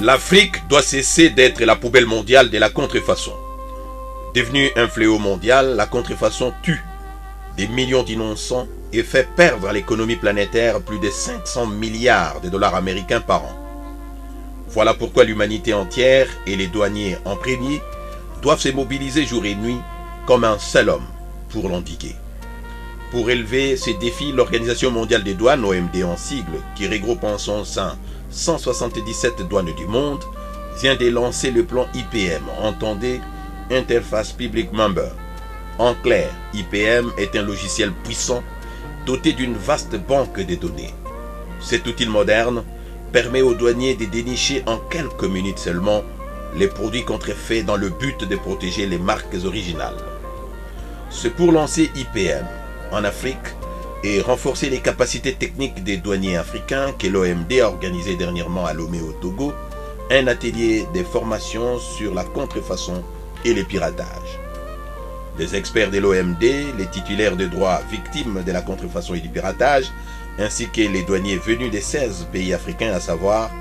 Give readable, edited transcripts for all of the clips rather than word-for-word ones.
L'Afrique doit cesser d'être la poubelle mondiale de la contrefaçon. Devenue un fléau mondial, la contrefaçon tue des millions d'innocents et fait perdre à l'économie planétaire plus de 500 milliards de dollars américains par an. Voilà pourquoi l'humanité entière et les douaniers en premier doivent se mobiliser jour et nuit comme un seul homme pour l'endiguer. Pour élever ces défis, l'Organisation mondiale des douanes, OMD en sigle, qui regroupe en son sein 177 douanes du monde, vient de lancer le plan IPM, entendez Interface Public Member. En clair, IPM est un logiciel puissant doté d'une vaste banque de données. Cet outil moderne permet aux douaniers de dénicher en quelques minutes seulement les produits contrefaits dans le but de protéger les marques originales. C'est pour lancer IPM en Afrique et renforcer les capacités techniques des douaniers africains que l'OMD a organisé dernièrement à Lomé au Togo un atelier de formation sur la contrefaçon et le piratage. Les experts de l'OMD, les titulaires de droits victimes de la contrefaçon et du piratage, ainsi que les douaniers venus des 16 pays africains, à savoir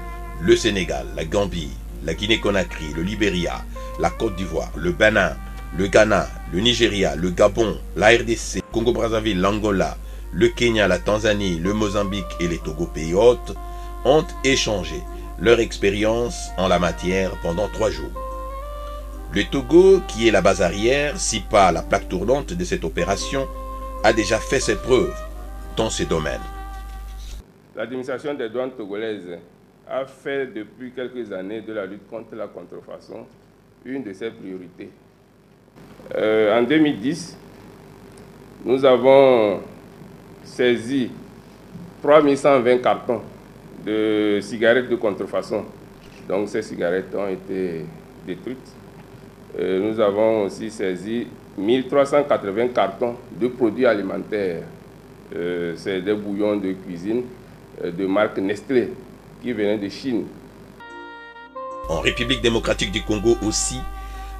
le Sénégal, la Gambie, la Guinée-Conakry, le Libéria, la Côte d'Ivoire, le Bénin, le Ghana, le Nigeria, le Gabon, la RDC, Congo-Brazzaville, l'Angola, le Kenya, la Tanzanie, le Mozambique et les Togo pays hôtes, ont échangé leur expérience en la matière pendant 3 jours. Le Togo, qui est la base arrière, si pas la plaque tournante de cette opération, a déjà fait ses preuves dans ce domaine. L'administration des douanes togolaises a fait depuis quelques années de la lutte contre la contrefaçon une de ses priorités. En 2010, nous avons saisi 3120 cartons de cigarettes de contrefaçon. Donc ces cigarettes ont été détruites. Nous avons aussi saisi 1380 cartons de produits alimentaires. C'est des bouillons de cuisine de marque Nestlé qui venaient de Chine. En République démocratique du Congo aussi,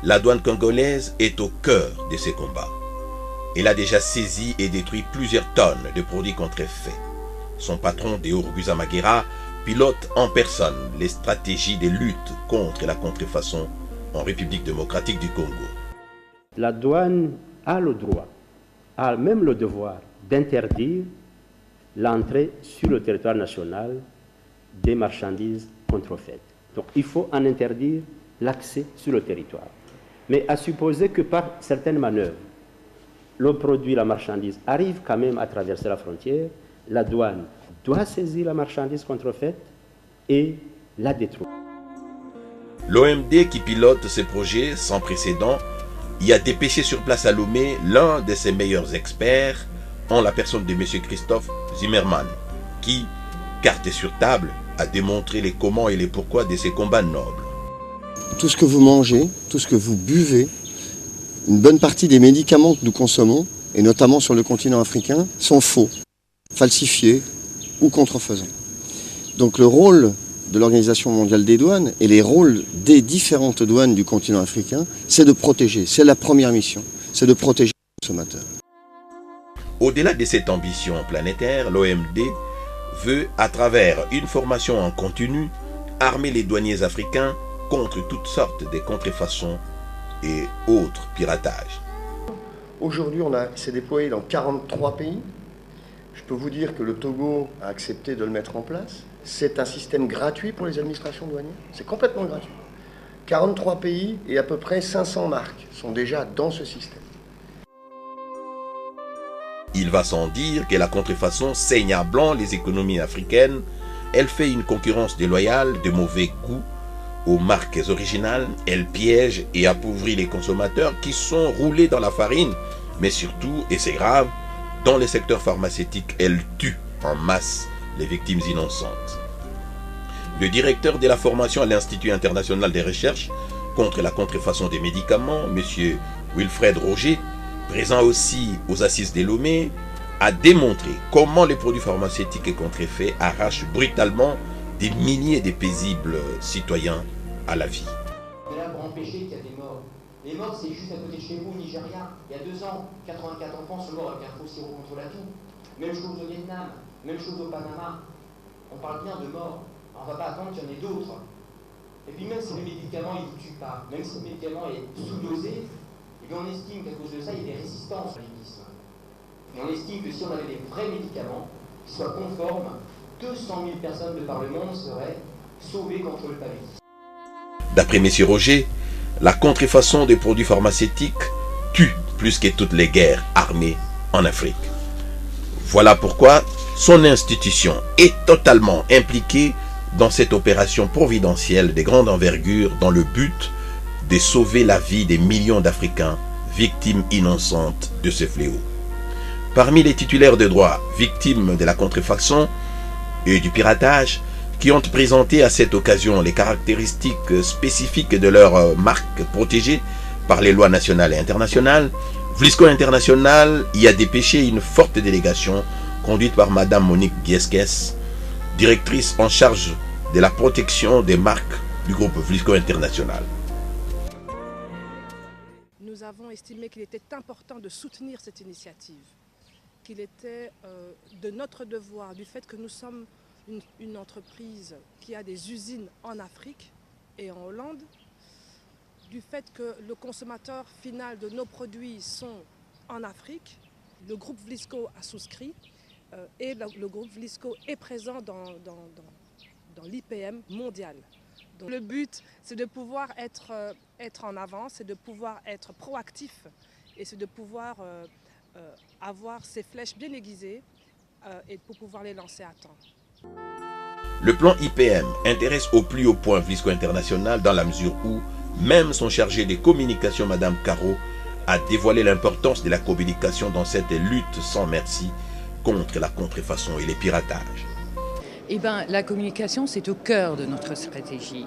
la douane congolaise est au cœur de ces combats. Elle a déjà saisi et détruit plusieurs tonnes de produits contrefaits. Son patron, Deo Ruguzamaguera, pilote en personne les stratégies de lutte contre la contrefaçon en République démocratique du Congo. La douane a le droit, a même le devoir d'interdire l'entrée sur le territoire national des marchandises contrefaites. Donc il faut en interdire l'accès sur le territoire. Mais à supposer que par certaines manœuvres, le produit, la marchandise arrive quand même à traverser la frontière, la douane doit saisir la marchandise contrefaite et la détruire. L'OMD qui pilote ce projet sans précédent y a dépêché sur place à Lomé l'un de ses meilleurs experts en la personne de M. Christophe Zimmermann qui, carte sur table, a démontré les comment et les pourquoi de ces combats nobles. Tout ce que vous mangez, tout ce que vous buvez, une bonne partie des médicaments que nous consommons, et notamment sur le continent africain, sont faux, falsifiés ou contrefaisants. Donc le rôle de l'Organisation mondiale des douanes et les rôles des différentes douanes du continent africain, c'est de protéger, c'est la première mission, c'est de protéger les consommateurs. Au-delà de cette ambition planétaire, l'OMD veut, à travers une formation en continu, armer les douaniers africains contre toutes sortes de contrefaçons et autres piratages. Aujourd'hui, s'est déployé dans 43 pays. Je peux vous dire que le Togo a accepté de le mettre en place. C'est un système gratuit pour les administrations douanières. C'est complètement gratuit. 43 pays et à peu près 500 marques sont déjà dans ce système. Il va sans dire que la contrefaçon saigne à blanc les économies africaines. Elle fait une concurrence déloyale, de mauvais goût aux marques originales. Elle piège et appauvrit les consommateurs qui sont roulés dans la farine. Mais surtout, et c'est grave, dans le secteur pharmaceutique, elle tue en masse les victimes innocentes. Le directeur de la formation à l'Institut international des recherches contre la contrefaçon des médicaments, M. Wilfred Roger, présent aussi aux assises de Lomé, a démontré comment les produits pharmaceutiques et contrefaits arrachent brutalement des milliers de paisibles citoyens à la vie. On est là pour empêcher qu'il y ait des morts. Les morts, c'est juste à côté de chez vous, au Nigeria. Il y a 2 ans, 84 enfants sont morts avec un faux sirop contre la toux. Même chose au Vietnam, même chose au Panama. On parle bien de morts. On ne va pas attendre qu'il y en ait d'autres. Et puis même si le médicament il ne tue pas, même si le médicament est sous-dosé, eh bien on estime qu'à cause de ça, il y a des résistances au paludisme. Et on estime que si on avait des vrais médicaments qui soient conformes, 200 000 personnes de par le monde seraient sauvées contre le paludisme. D'après M. Roger, la contrefaçon des produits pharmaceutiques tue plus que toutes les guerres armées en Afrique. Voilà pourquoi son institution est totalement impliquée dans cette opération providentielle de grande envergure dans le but de sauver la vie des millions d'Africains victimes innocentes de ce fléau. Parmi les titulaires de droits victimes de la contrefaçon et du piratage, qui ont présenté à cette occasion les caractéristiques spécifiques de leur marque protégée par les lois nationales et internationales, Vlisco International y a dépêché une forte délégation conduite par Madame Monique Gieskes, directrice en charge de la protection des marques du groupe Vlisco International. Nous avons estimé qu'il était important de soutenir cette initiative, qu'il était de notre devoir, du fait que nous sommes une entreprise qui a des usines en Afrique et en Hollande, du fait que le consommateur final de nos produits sont en Afrique, le groupe Vlisco a souscrit et le groupe Vlisco est présent dans l'IPM mondial. Donc, le but, c'est de pouvoir être en avance, c'est de pouvoir être proactif et c'est de pouvoir avoir ces flèches bien aiguisées et pour pouvoir les lancer à temps. Le plan IPM intéresse au plus haut point Vlisco International dans la mesure où même son chargé des communications, Madame Caro, a dévoilé l'importance de la communication dans cette lutte sans merci contre la contrefaçon et les piratages. Eh bien, la communication, c'est au cœur de notre stratégie,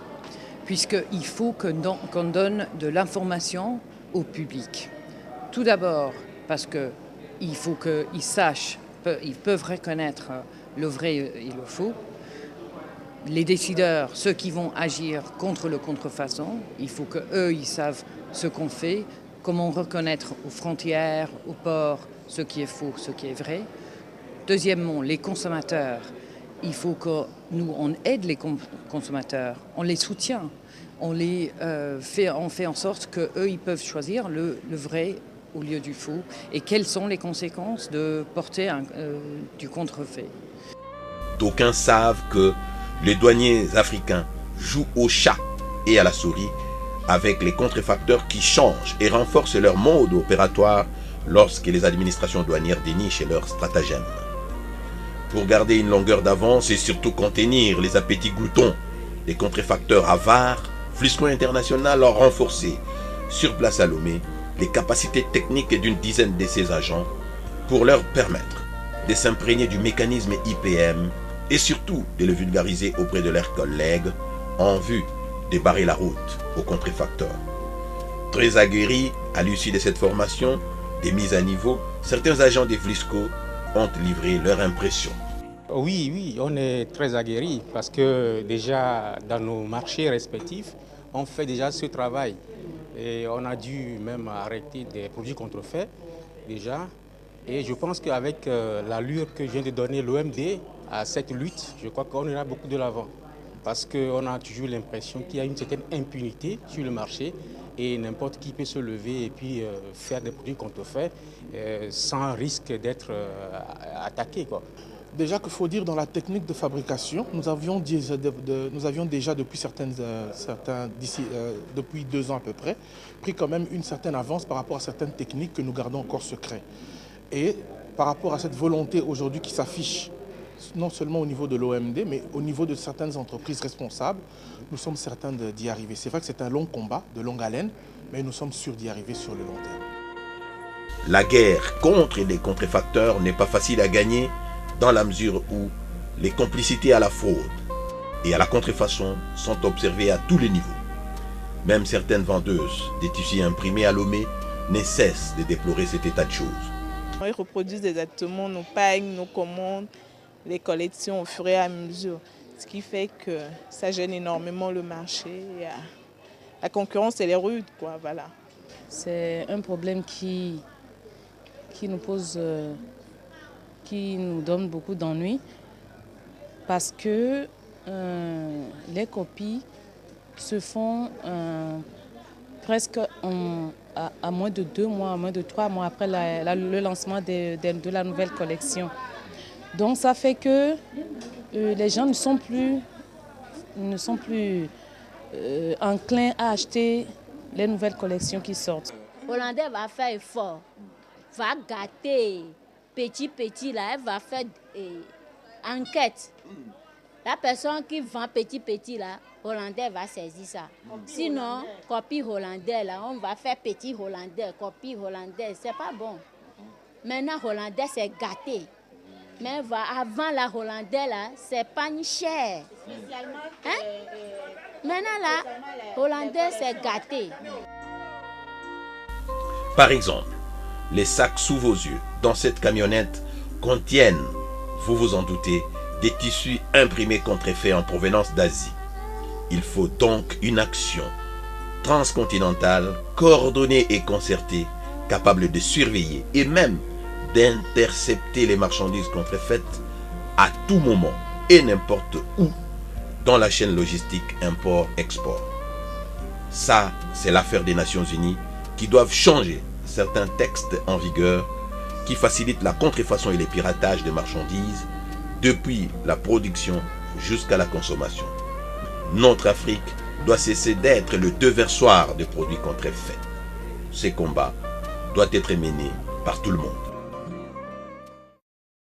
puisqu'il faut qu'on donne de l'information au public. Tout d'abord, parce qu'il faut qu'ils sachent, ils peuvent reconnaître le vrai et le faux. Les décideurs, ceux qui vont agir contre le contrefaçon, il faut qu'eux, ils savent ce qu'on fait, comment reconnaître aux frontières, aux ports, ce qui est faux, ce qui est vrai. Deuxièmement, les consommateurs, il faut que nous, on aide les consommateurs, on les soutient, on fait en sorte qu'eux, ils peuvent choisir le vrai au lieu du faux et quelles sont les conséquences de porter du contrefait. D'aucuns savent que les douaniers africains jouent au chat et à la souris avec les contrefacteurs qui changent et renforcent leur mode opératoire lorsque les administrations douanières dénichent leurs stratagèmes. Pour garder une longueur d'avance et surtout contenir les appétits gloutons des contrefacteurs avares, Vlisco International a renforcé sur place à Lomé les capacités techniques d'une dizaine de ses agents pour leur permettre de s'imprégner du mécanisme IPM et surtout de le vulgariser auprès de leurs collègues en vue de barrer la route aux contrefacteurs. Très aguerris à l'issue de cette formation, des mises à niveau, certains agents de Vlisco ont livré leur impression. Oui, on est très aguerris parce que déjà dans nos marchés respectifs, on fait déjà ce travail. Et on a dû même arrêter des produits contrefaits déjà. Et je pense qu'avec l'allure que vient de donner l'OMD à cette lutte, je crois qu'on ira beaucoup de l'avant. Parce qu'on a toujours l'impression qu'il y a une certaine impunité sur le marché et n'importe qui peut se lever et puis faire des produits contrefaits sans risque d'être attaqué, quoi. Déjà qu'il faut dire dans la technique de fabrication, nous avions déjà depuis depuis 2 ans à peu près, pris quand même une certaine avance par rapport à certaines techniques que nous gardons encore secrets. Et par rapport à cette volonté aujourd'hui qui s'affiche, non seulement au niveau de l'OMD, mais au niveau de certaines entreprises responsables, nous sommes certains d'y arriver. C'est vrai que c'est un long combat, de longue haleine, mais nous sommes sûrs d'y arriver sur le long terme. La guerre contre les contrefacteurs n'est pas facile à gagner dans la mesure où les complicités à la fraude et à la contrefaçon sont observées à tous les niveaux. Même certaines vendeuses des tissus imprimés à Lomé ne cessent de déplorer cet état de choses. Ils reproduisent exactement nos pagnes, nos commandes, les collections au fur et à mesure. Ce qui fait que ça gêne énormément le marché. La concurrence, elle est rude, quoi, voilà. C'est un problème qui nous pose, qui nous donne beaucoup d'ennuis parce que les copies se font presque à moins de 2 mois, à moins de 3 mois après le lancement de la nouvelle collection. Donc ça fait que les gens ne sont plus enclins à acheter les nouvelles collections qui sortent. Hollandais va faire effort, va gâter petit là, elle va faire enquête. La personne qui vend petit là, Hollandais va saisir ça. Sinon, copie Hollandais là, on va faire petit Hollandais, copie Hollandais, c'est pas bon. Maintenant Hollandais c'est gâté. Mais avant la Hollandais là, c'est pas ni cher. Hein? Maintenant là, Hollandais c'est gâté. Par exemple, les sacs sous vos yeux dans cette camionnette contiennent, vous vous en doutez, des tissus imprimés contrefaits en provenance d'Asie. Il faut donc une action transcontinentale, coordonnée et concertée, capable de surveiller et même d'intercepter les marchandises contrefaites à tout moment et n'importe où dans la chaîne logistique import-export. Ça, c'est l'affaire des Nations Unies qui doivent changer certains textes en vigueur qui facilitent la contrefaçon et les piratages de marchandises depuis la production jusqu'à la consommation. Notre Afrique doit cesser d'être le déversoir de produits contrefaits. Ces combats doivent être menés par tout le monde.